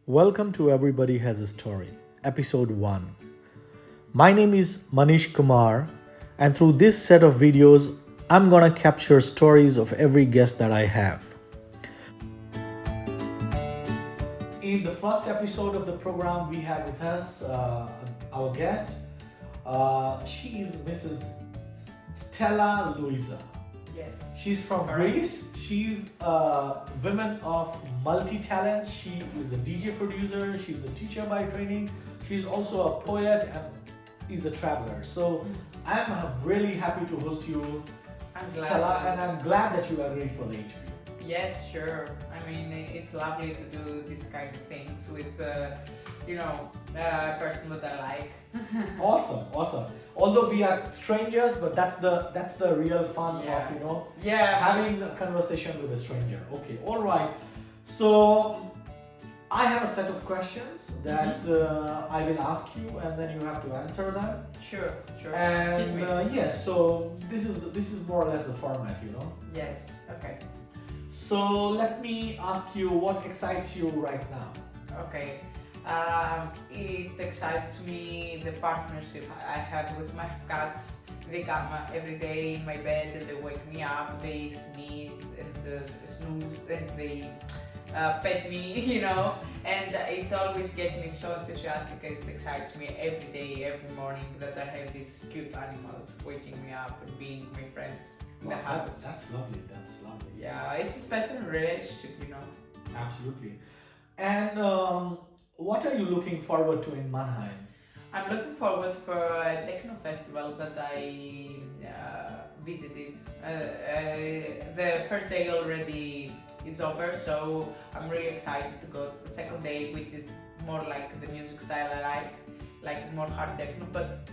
Welcome to Everybody Has a Story, Episode 1. My name is Manish Kumar, and through this set of videos, I'm gonna capture stories of every guest that I have. In the first episode of the program, we have with us our guest. She is Mrs. Stella Louisa. Yes. She's from Correct. Greece. She's a woman of multi-talent. She is a DJ producer. She's a teacher by training. She's also a poet and is a traveler. So I'm really happy to host you, I'm glad. Stella, and I'm glad that you agreed for the interview. Yes, sure. I mean, it's lovely to do this kind of things with, a person that I like. Awesome. Although we are strangers, but that's the real fun Yeah. of Yeah. having a conversation with a stranger. Okay, all right. So I have a set of questions that I will ask you, and then you have to answer them. Sure. And Hit me. yes, so this is more or less the format. Yes. Okay. So let me ask you, what excites you right now? Okay. It excites me the partnership I have with my cats. They come every day in my bed and they wake me up. They sneeze and snooze and they pet me, and it always gets me so enthusiastic. It excites me every day, every morning that I have these cute animals waking me up and being my friends in the house. That's lovely. Yeah, it's a special relationship, Absolutely. And what are you looking forward to in Mannheim? I'm looking forward for a techno festival that I visited. The first day already is over, so I'm really excited to go to the second day, which is more like the music style I like more hard techno, but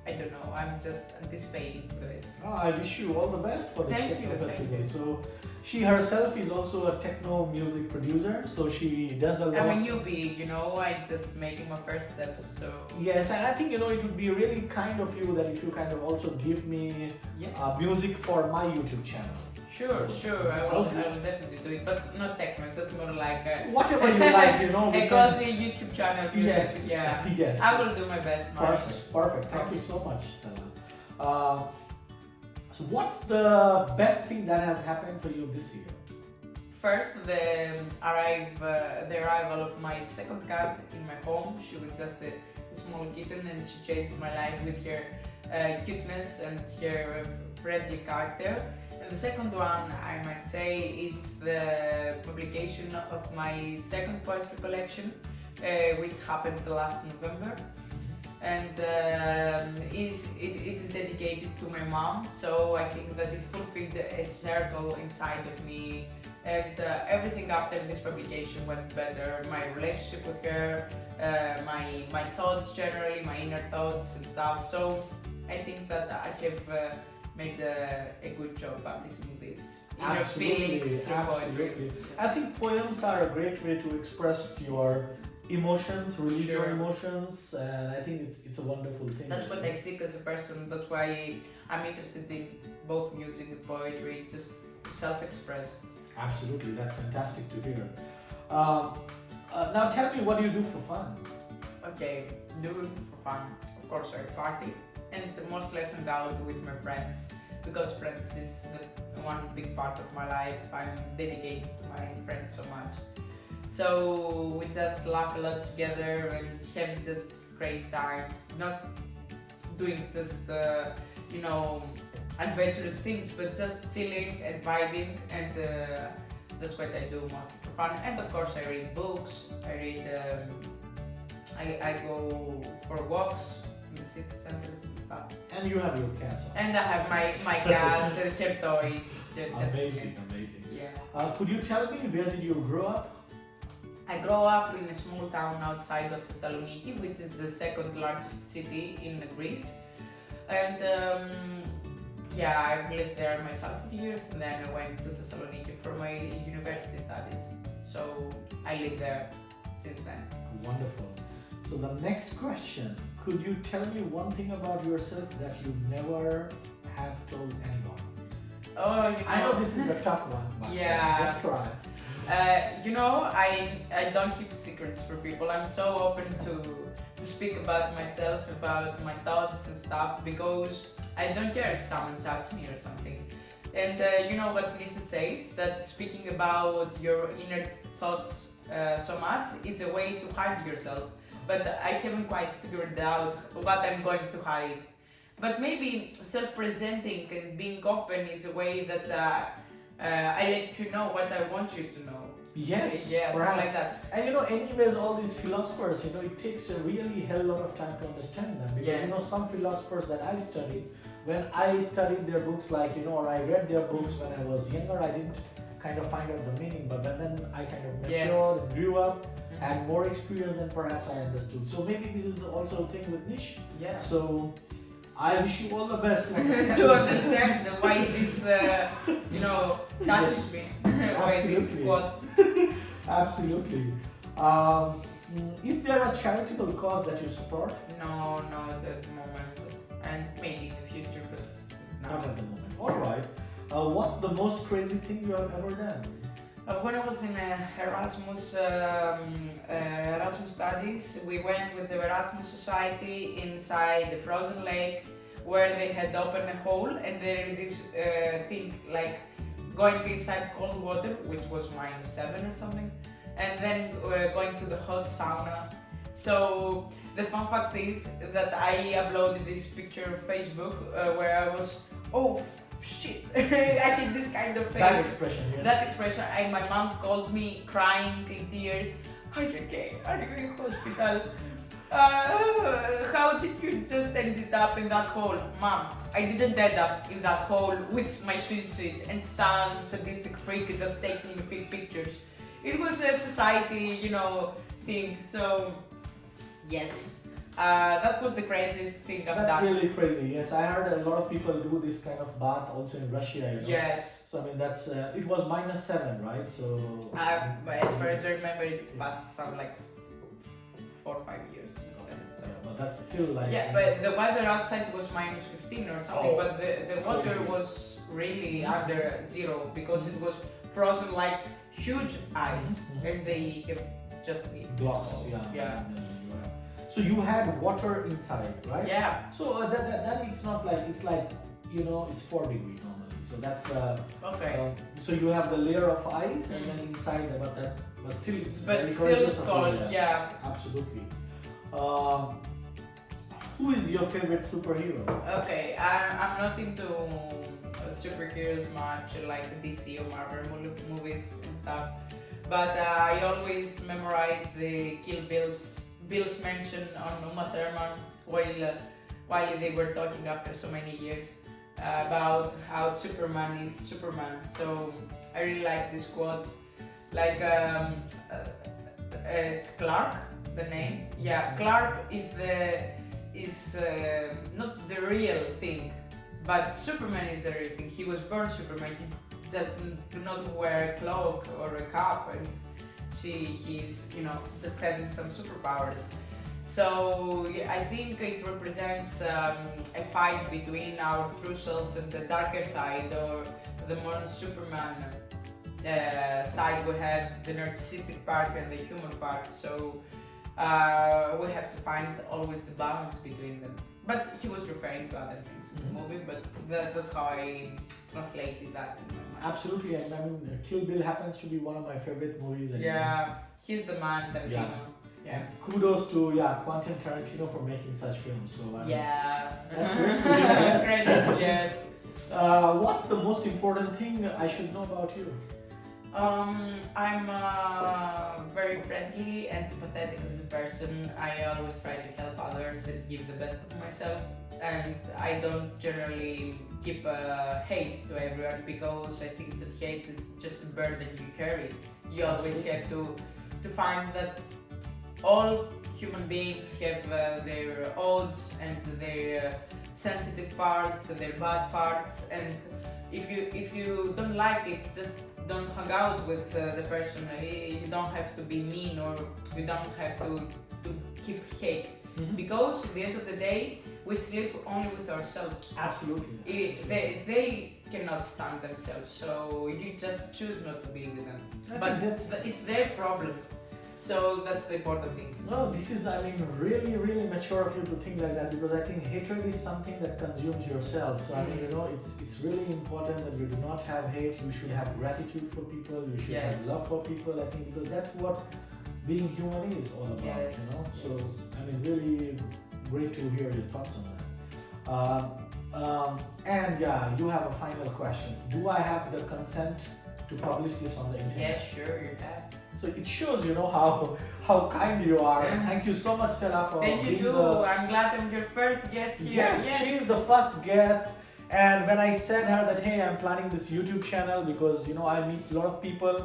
I don't know, I'm just anticipating for this. I wish you all the best for this Thank techno you. festival. So she herself is also a techno music producer, so she does a lot. I'm a newbie, I just making my first steps, so Yes, and I think it would be really kind of you that if you kind of also give me yes. music for my YouTube channel. Sure, I will definitely do it, but not techno, just more like Whatever you like, a because- cozy YouTube channel. Yes, Yeah. yes. I will do my best, Manish. Perfect. Thank you so much, Stella. So what's the best thing that has happened for you this year? First, the arrival of my second cat in my home. She was just a small kitten and she changed my life with her cuteness and her friendly character. And the second one, I might say, it's the publication of my second poetry collection, which happened last November. And it is dedicated to my mom, so I think that it fulfilled a circle inside of me, and everything after this publication went better. My relationship with her, my thoughts generally, my inner thoughts and stuff. So I think that I have made a good job publishing this inner feelings through poetry. I think poems are a great way to express your emotions, release your Sure. emotions, and I think it's a wonderful thing. That's what I seek as a person. That's why I'm interested in both music and poetry, just self-express. Absolutely, that's fantastic to hear. Now tell me, what do you do for fun? Okay, doing for fun. Of course, I party and mostly I hang out with my friends because friends is the one big part of my life. I'm dedicated to my friends so much. So we just laugh a lot together and have just crazy times. Not doing just adventurous things, but just chilling and vibing, and that's what I do mostly for fun. And of course, I read books. I go for walks in the city centers and stuff. And you have your cats on. And I have my cats and their toys. Amazing. Yeah. Could you tell me, where did you grow up? I grew up in a small town outside of Thessaloniki, which is the second largest city in Greece. And I've lived there my childhood years, and then I went to Thessaloniki for my university studies. So I live there since then. Wonderful. So the next question, could you tell me one thing about yourself that you never have told anyone? Oh, I know this is a tough one, but Yeah. just try. I don't keep secrets for people. I'm so open to speak about myself, about my thoughts and stuff, because I don't care if someone judges me or something. And you know what Nietzsche says, that speaking about your inner thoughts so much is a way to hide yourself. But I haven't quite figured out what I'm going to hide. But maybe self-presenting and being open is a way that I let you know what I want you to know. Yes, Yeah, something perhaps. like that. And anyways, all these philosophers, it takes a really hell lot of time to understand them, because Yes. some philosophers that I've studied, when I studied their books, or I read their books when I was younger, I didn't kind of find out the meaning, but then I kind of Yes. matured and grew up, had more experience, than perhaps I understood. So maybe this is also a thing with Nish. Yeah. So I wish you all the best to understand. To understand why this, touches me. Why this Absolutely. quote. Absolutely. Is there a charitable cause that you support? No, not at the moment, and maybe in the future, but Not no. at the moment. All right. What's the most crazy thing you have ever done? When I was in Erasmus studies, we went with the Erasmus Society inside the frozen lake, where they had opened a hole, and there is this thing like going inside cold water, which was -7 or something, and then going to the hot sauna. So the fun fact is that I uploaded this picture on Facebook where I was, oh shit, I did this kind of face. That expression, yes. That expression, and my mom called me crying in tears. Are you okay? Are you in hospital? How did you just ended up in that hole? Mom, I didn't end up in that hole with my swimsuit and some sadistic freak just taking me pictures. It was a society, thing. So, yes. That was the craziest thing I've That's done. really crazy. Yes, I heard a lot of people do this kind of bath also in Russia. Yes. So I mean, that's it was -7, right? So. As far as I remember, it passed some like 4 or 5 years instead. So. Yeah, but that's still like. Yeah, but the weather outside was -15 or something, Oh, but the water crazy. was really under zero because it was frozen like huge ice, Mhm. and they have just been Blocks, so, yeah. yeah. So you had water inside, right? Yeah. So that it's not like it's like it's 4 degrees normally. So that's Okay. so you have the layer of ice and then inside but still it's But very still courageous of you, cold, yeah. Absolutely. Who is your favorite superhero? Okay, I'm not into superheroes much, like DC or Marvel movies and stuff. But I always memorize the Kill Bill's mention on Uma Thurman while they were talking after so many years about how Superman is Superman. So I really like this quote. Like it's Clark, the name. Yeah, Clark is not the real thing, but Superman is the real thing. He was born Superman. He just do not wear a cloak or a cap, and he's just having some superpowers. So I think it represents a fight between our true self and the darker side, or the more Superman side. We have the narcissistic part and the human part. So we have to find always the balance between them. But he was referring to other things in the movie, but that's how I translated that in my mind. Absolutely, and I mean Kill Bill happens to be one of my favorite movies. And, Yeah, he's the man, Tarantino. And kudos to Quentin Tarantino for making such films. So Yeah. that's great. Yes. Credit, yes. What's the most important thing I should know about you? I'm very friendly and empathetic as a person. I always try to help others and give the best of myself. And I don't generally keep hate to everyone, because I think that hate is just a burden you carry. You always have to find that all human beings have their odds and their sensitive parts, their bad parts, and if you don't like it, just don't hang out with the person. You don't have to be mean, or you don't have to keep hate. Because at the end of the day, we sleep only with ourselves. Absolutely. They cannot stand themselves, so you just choose not to be with them. I But think that's it's their problem. So that's the important thing. no. This is, I mean, really, really mature of you to think like that, because I think hatred is something that consumes yourself. So I mean, you know, it's really important that you do not have hate. You should have gratitude for people. You should Yes. have love for people. I think because that's what being human is all about. Yes. You know. So I mean, really great to hear your thoughts on that. And yeah, you have a final question. Do I have the consent to publish this on the internet? Yeah, sure, you have. So it shows, you know, how kind you are. And thank you so much, Stella, for Thank you being too. the... I'm glad I'm your first guest here. Yes, she's the first guest. And when I said her that, hey, I'm planning this YouTube channel because, you know, I meet a lot of people.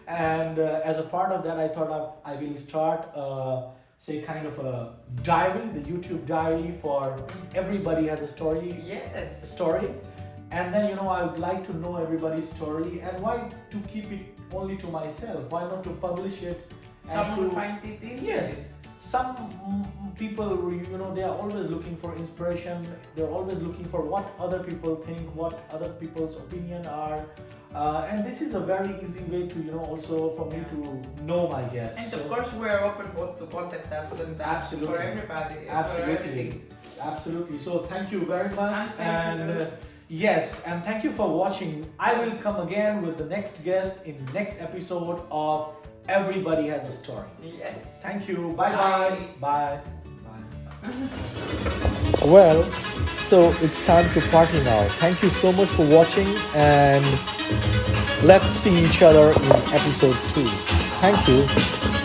And as a part of that, I thought I will start, say, kind of a diary, the YouTube diary for everybody has a story. Yes. Story. And then, you know, I would like to know everybody's story. And why to keep it only to myself? Why not to publish it? Someone will find it interesting. Yes. Some people, you know, they are always looking for inspiration. They're always looking for what other people think, what other people's opinion are. And this is a very easy way to, you know, also for me to know my guests. And of course, we're open both to contact us and ask for everybody. For Absolutely. everything. Absolutely. So thank you very much. And thank you. Yes, and thank you for watching. I will come again with the next guest in the next episode of Everybody Has a Story. Yes. Thank you. Bye. Bye. Well, so it's time to party now. Thank you so much for watching, and let's see each other in episode 2. Thank you.